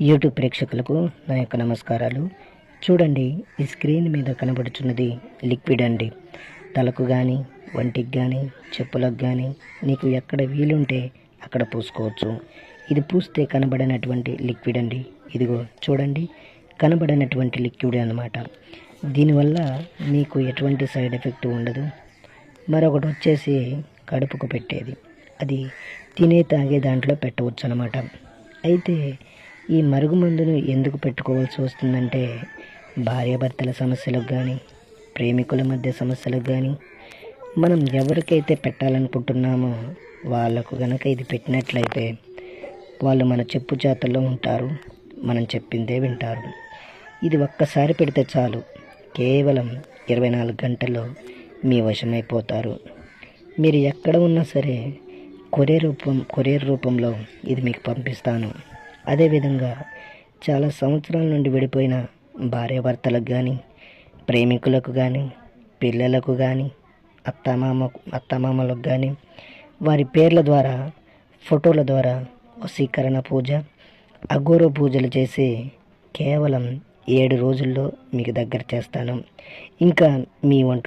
YouTube ప్రేక్షకులకు నా యొక్క నమస్కారాలు. చూడండి, ఈ స్క్రీన్ మీద కనబడుచున్నది లిక్విడ్ అండి. తలకు కానీ, వంటికి కానీ, చెప్పులకు కానీ నీకు ఎక్కడ వీలుంటే అక్కడ పూసుకోవచ్చు. ఇది పూస్తే కనబడినటువంటి లిక్విడ్ అండి. ఇదిగో చూడండి, కనబడినటువంటి లిక్విడ్ అన్నమాట. దీనివల్ల మీకు ఎటువంటి సైడ్ ఎఫెక్ట్ ఉండదు. మరొకటి వచ్చేసి కడుపుకు పెట్టేది, అది తినే తాగే దాంట్లో పెట్టవచ్చు అన్నమాట. అయితే ఈ మరుగుమందును ఎందుకు పెట్టుకోవాల్సి వస్తుందంటే, భార్యాభర్తల సమస్యలకు కానీ, ప్రేమికుల మధ్య సమస్యలకు కానీ, మనం ఎవరికైతే పెట్టాలనుకుంటున్నామో వాళ్ళకు గనక ఇది పెట్టినట్లయితే వాళ్ళు మన చెప్పు చేతల్లో ఉంటారు, మనం చెప్పిందే వింటారు. ఇది ఒక్కసారి పెడితే చాలు, కేవలం 24 గంటల్లో మీ వశమైపోతారు. మీరు ఎక్కడ ఉన్నా సరే కొరియర్ రూపంలో ఇది మీకు పంపిస్తాను. అదేవిధంగా చాలా సంవత్సరాల నుండి విడిపోయిన భార్యాభర్తలకు కానీ, ప్రేమికులకు కానీ, పిల్లలకు కానీ, అత్తమామలకు కానీ వారి పేర్ల ద్వారా, ఫోటోల ద్వారా వశీకరణ పూజ, అఘోర పూజలు చేసి కేవలం 7 రోజుల్లో మీకు దగ్గర చేస్తాను. ఇంకా మీ ఒంట్లో